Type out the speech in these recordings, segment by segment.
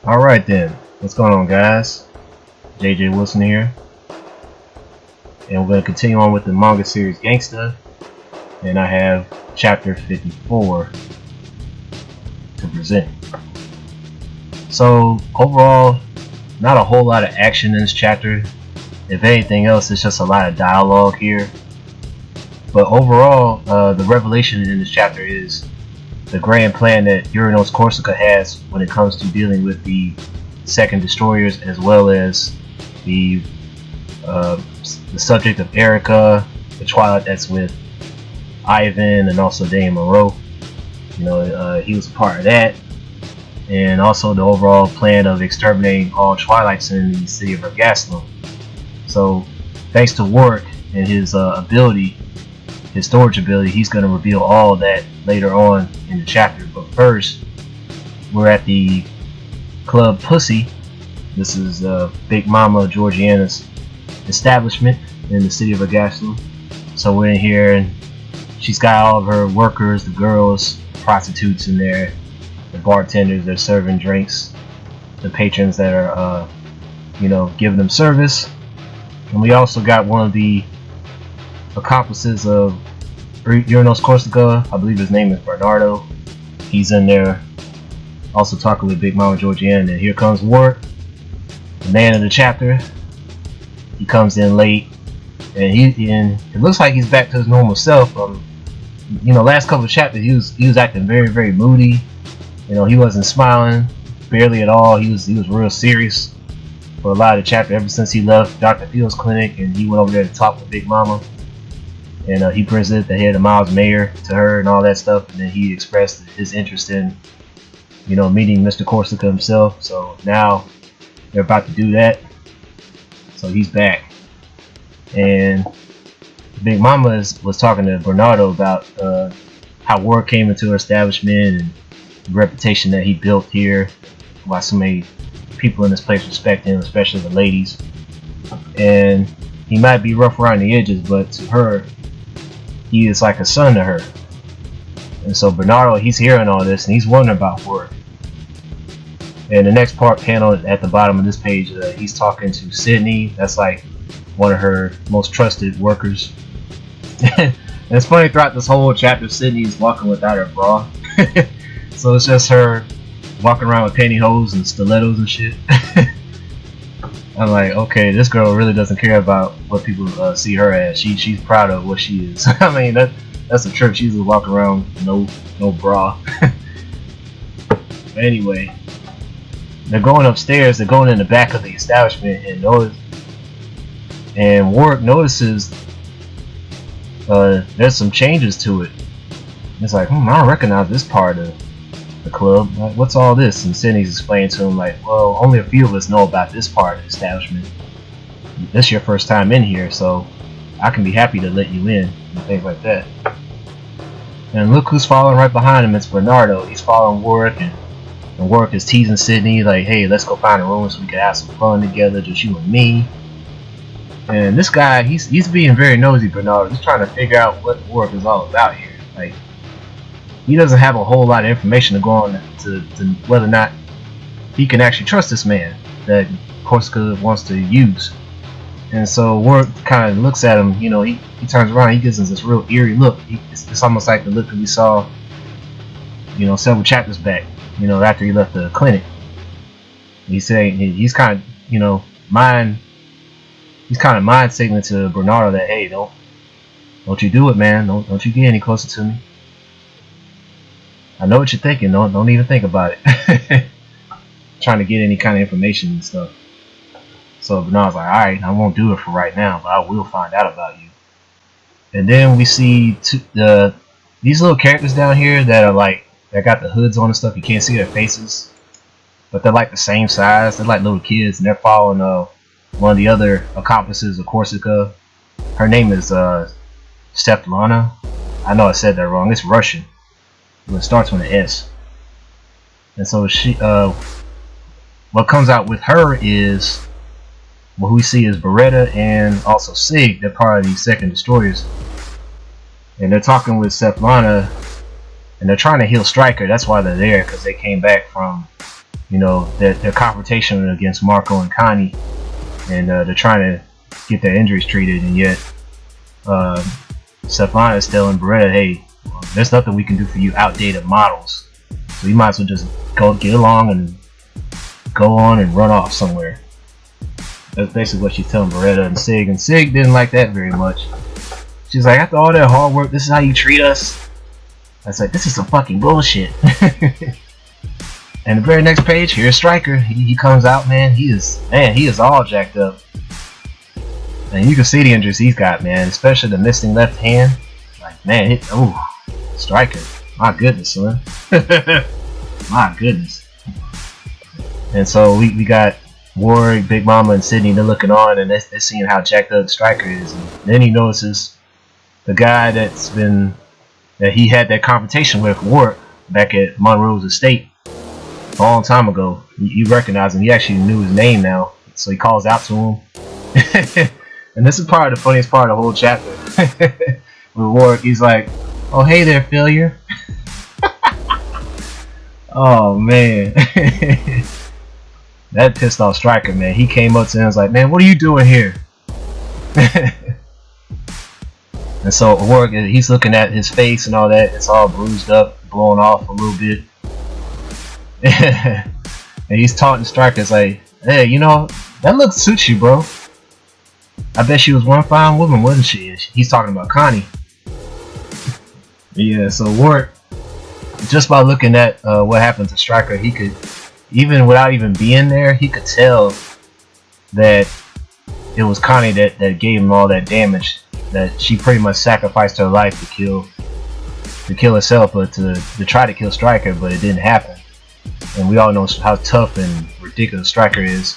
Alright then, what's going on guys? JJ Wilson here. And we're going to continue on with the manga series Gangsta. And I have chapter 54 to present. So overall, not a whole lot of action in this chapter. If anything else, it's just a lot of dialogue here. But overall, the revelation in this chapter is the grand plan that Uranos Corsica has when it comes to dealing with the second destroyers, as well as the subject of Erica, the Twilight that's with Ivan, and also Dame Moreau. You know, he was a part of that, and also the overall plan of exterminating all Twilights in the city of Ergastulum. So, thanks to Worick and his ability, his storage ability, he's going to reveal all of that later on in the chapter. But first, we're at the Club Pussy. This is Big Mama Georgiana's establishment in the city of Ergastulum. So we're in here, and she's got all of her workers, the girls, prostitutes in there, the bartenders that are serving drinks, the patrons that are, giving them service. And we also got one of the accomplices of Uranos Corsica. I believe his name is Bernardo. He's in there also talking with Big Mama Georgiana. And here comes Worick, the man of the chapter. He comes in late, and it looks like he's back to his normal self. Last couple of chapters he was acting very, very moody. He wasn't smiling barely at all. He was real serious for a lot of the chapter ever since he left Dr. Phil's clinic, and he went over there to talk with Big Mama. And he presented the head of Miles Mayer to her and all that stuff, and then he expressed his interest in, meeting Mr. Corsica himself. So now they're about to do that. So he's back, and Big Mama was talking to Bernardo about how Worick came into her establishment and the reputation that he built here, why so many people in this place respect him, especially the ladies. And he might be rough around the edges, but to her, he is like a son to her. And so Bernardo, he's hearing all this, and he's wondering about Worick. And the next panel at the bottom of this page, he's talking to Sydney. That's like one of her most trusted workers. And it's funny, throughout this whole chapter, Sydney is walking without her bra. So it's just her walking around with pantyhose and stilettos and shit. I'm like, okay, this girl really doesn't care about what people see her as. She's proud of what she is. I mean, that's a trip. She's just walking around no bra. But anyway, they're going upstairs. They're going in the back of the establishment, and Worick notices there's some changes to it. It's like, I don't recognize this part of the club. Like, what's all this? And Sydney's explaining to him, like, well, only a few of us know about this part of the establishment. This is your first time in here, so I can be happy to let you in, and things like that. And look who's following right behind him. It's Bernardo. He's following Worick, and Worick is teasing Sydney, like, hey, let's go find a room so we can have some fun together, just you and me. And this guy, he's being very nosy, Bernardo. He's trying to figure out what Worick is all about here. Like, he doesn't have a whole lot of information to go on to whether or not he can actually trust this man that Corsica wants to use. And so Worick kind of looks at him, he turns around, he gives us this real eerie look. It's almost like the look that we saw, several chapters back, after he left the clinic. He's saying, he's kind of, mind signaling to Bernardo that, hey, don't you do it, man. Don't you get any closer to me. I know what you're thinking. Don't even think about it. Trying to get any kind of information and stuff. So Bernard's like, alright, I won't do it for right now, but I will find out about you. And then we see these little characters down here that are like, that got the hoods on and stuff. You can't see their faces, but they're like the same size. They're like little kids, and they're following one of the other accomplices of Corsica. Her name is Stephana. I know I said that wrong. It's Russian. It starts with an S. And so she, what comes out with her is, what we see is Beretta and also Sig. They're part of the second destroyers, and they're talking with Stephana, and they're trying to heal Stryker. That's why they're there, because they came back from you know, their confrontation against Marco and Connie, and they're trying to get their injuries treated, and yet Stefan is telling Beretta, hey, there's nothing we can do for you outdated models, so you might as well just go get along and go on and run off somewhere. That's basically what she's telling Beretta and Sig didn't like that very much. She's like, after all that hard work, this is how you treat us? I was like, this is some fucking bullshit. And the very next page, here's Stryker. He comes out, man. He is all jacked up. And you can see the injuries he's got, man. Especially the missing left hand. Like, man, Stryker. My goodness, son. My goodness. And so we got Worick, Big Mama, and Sydney. They're looking on, and they're seeing how jacked up Stryker is. And then he notices the guy that he had that confrontation with, Worick, back at Monroe's estate a long time ago. You recognize him. He actually knew his name now, so he calls out to him. And this is probably the funniest part of the whole chapter. With Worick, he's like, oh, hey there, failure. Oh, man. That pissed off Stryker, man. He came up to him and was like, man, what are you doing here? And so Worick, he's looking at his face and all that. It's all bruised up, blowing off a little bit. And he's taunting Stryker. It's like, hey, you know, that look suits you, bro. I bet she was one fine woman, wasn't she? He's talking about Connie. Yeah, so Worick, just by looking at what happened to Stryker, he could, even without even being there, he could tell that it was Connie that gave him all that damage. That she pretty much sacrificed her life to kill herself, but to try to kill Stryker, but it didn't happen. And we all know how tough and ridiculous Stryker is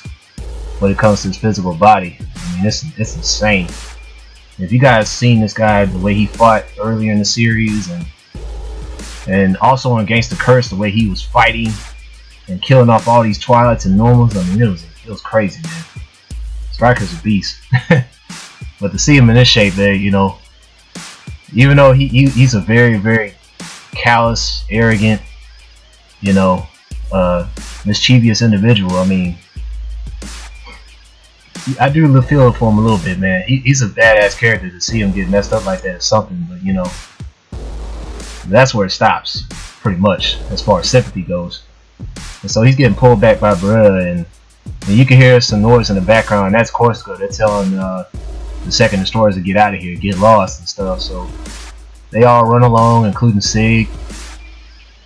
when it comes to his physical body. I mean, it's insane. If you guys seen this guy, the way he fought earlier in the series, and also on Gangsta Curse, the way he was fighting and killing off all these Twilights and Normals, I mean, it was crazy, man. Stryker's a beast. But to see him in this shape, there, you know, even though he's a very, very callous, arrogant, you know, mischievous individual, I mean, I do feel for him a little bit, man. He's a badass character. To see him get messed up like that is something, but you know, that's where it stops, pretty much, as far as sympathy goes. And so he's getting pulled back by Beretta, and you can hear some noise in the background. That's Corsica. They're telling the second destroyers to get out of here, get lost and stuff. So they all run along, including Sig.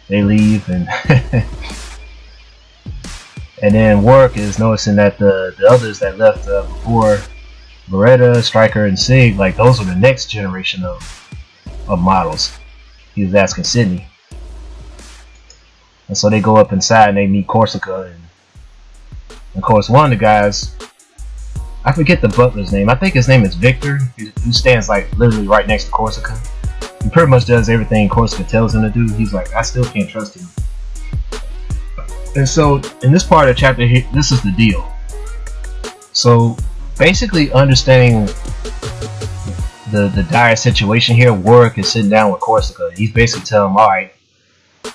They leave, and and then Worick is noticing that the others that left before Beretta, Stryker, and Sig, like those are the next generation of models. He was asking Sydney. And so they go up inside and they meet Corsica, and of course one of the guys, I forget the butler's name, I think his name is Victor, who stands like literally right next to Corsica. He pretty much does everything Corsica tells him to do. He's like, I still can't trust him. And so in this part of the chapter, this is the deal. So basically understanding the dire situation here, Worick is sitting down with Corsica. He's basically telling him, alright,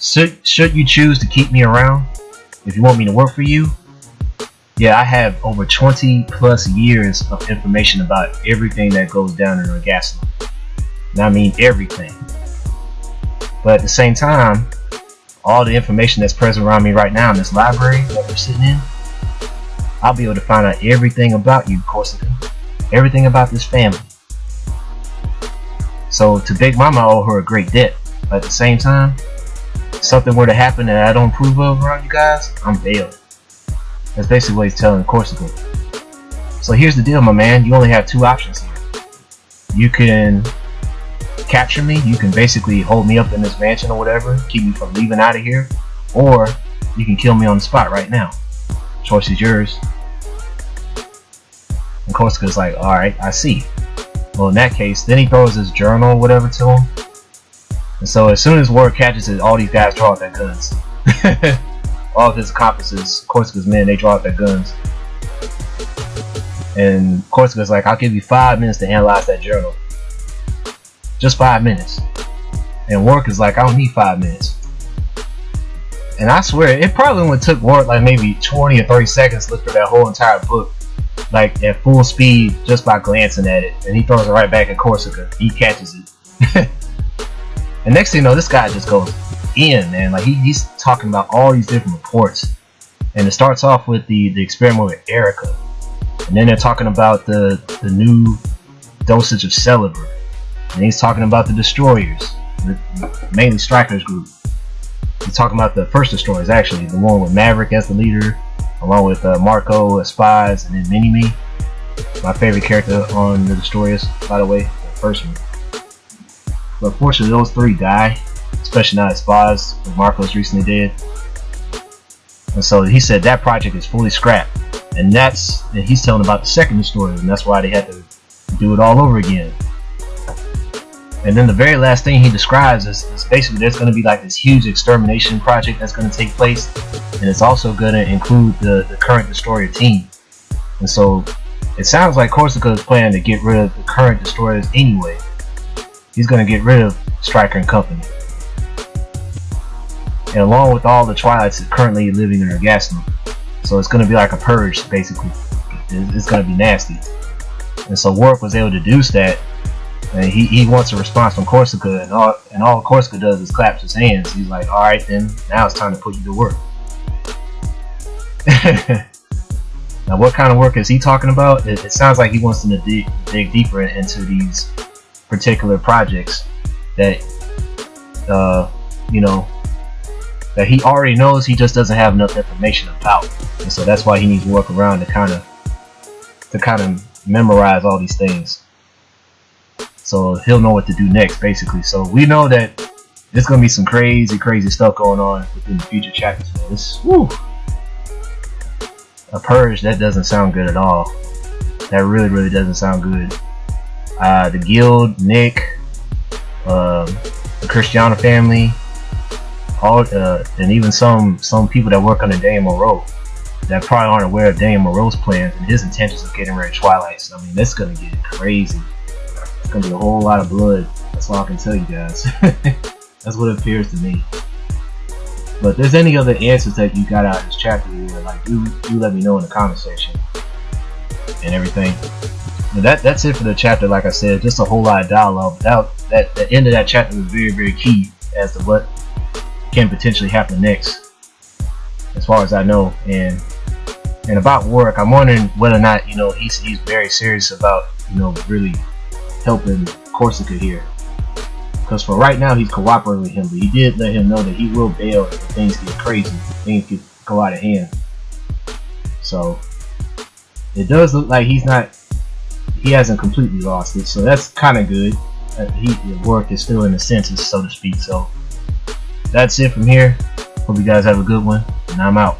should you choose to keep me around, if you want me to work for you, yeah, I have over 20 plus years of information about everything that goes down in Ergastulum. And I mean everything. But at the same time, all the information that's present around me right now in this library that we're sitting in, I'll be able to find out everything about you, Corsica. Everything about this family. So to Big Mama, I owe her a great debt. But at the same time, if something were to happen that I don't approve of around you guys, I'm bailed. That's basically what he's telling Corsica. So here's the deal, my man. You only have two options here. You can capture me. You can basically hold me up in this mansion or whatever, keep me from leaving out of here, or you can kill me on the spot right now. Choice is yours. And Corsica's like, alright, I see. Well, in that case, then he throws his journal or whatever to him. And so as soon as Worick catches it, all these guys draw out their guns. All of his accomplices, Corsica's men, they draw out their guns. And Corsica's like, I'll give you 5 minutes to analyze that journal. Just 5 minutes. And Worick is like, I don't need 5 minutes. And I swear, it probably only took Worick like maybe 20 or 30 seconds to look through that whole entire book, like at full speed, just by glancing at it. And he throws it right back at Corsica. He catches it. And next thing you know, this guy just goes in, man. Like he's talking about all these different reports. And it starts off with the experiment with Erica. And then they're talking about the new dosage of Celeber. And he's talking about the destroyers, mainly Stryker's group. He's talking about the first destroyers, actually, the one with Maverick as the leader, along with Marco as spies, and then Mini-Me, my favorite character on the destroyers, by the way, the first one. But fortunately, those three die, especially now as spies, when Marco's recently dead. And so he said that project is fully scrapped, and he's telling about the second destroyer, and that's why they had to do it all over again. And then the very last thing he describes is basically there's going to be like this huge extermination project that's going to take place, and it's also going to include the current destroyer team. And so it sounds like Corsica is planning to get rid of the current destroyers anyway. He's going to get rid of Stryker and company, and along with all the Twilights currently living in Ergastulum. So it's going to be like a purge, basically. It's going to be nasty. And so Worick was able to deduce that. And he wants a response from Corsica, and all Corsica does is claps his hands. He's like, alright then, now it's time to put you to work. Now what kind of work is he talking about? It sounds like he wants them to dig deeper into these particular projects that that he already knows, he just doesn't have enough information about. And so that's why he needs to work around to kind of memorize all these things. So he'll know what to do next, basically. So we know that there's gonna be some crazy stuff going on within the future chapters. Man. A purge, that doesn't sound good at all. That really doesn't sound good. The guild, Nick, the Cristiano family, and even some people that work under Daniel Moreau that probably aren't aware of Daniel Moreau's plans and his intentions of getting rid of Twilights. I mean, that's gonna get crazy. It's gonna be a whole lot of blood. That's all I can tell you guys. That's what it appears to me. But if there's any other answers that you got out of this chapter here, like do let me know in the comment section and everything. But that's it for the chapter. Like I said, just a whole lot of dialogue. The end of that chapter was very key as to what can potentially happen next, as far as I know. And about Worick, I'm wondering whether or not he's very serious about really helping Corsica here, because for right now he's cooperating with him, but he did let him know that he will bail if things get crazy, if things get go out of hand. So it does look like he hasn't completely lost it, so that's kind of good. Worick is still in the senses, so to speak. So that's it from here. Hope you guys have a good one, and I'm out.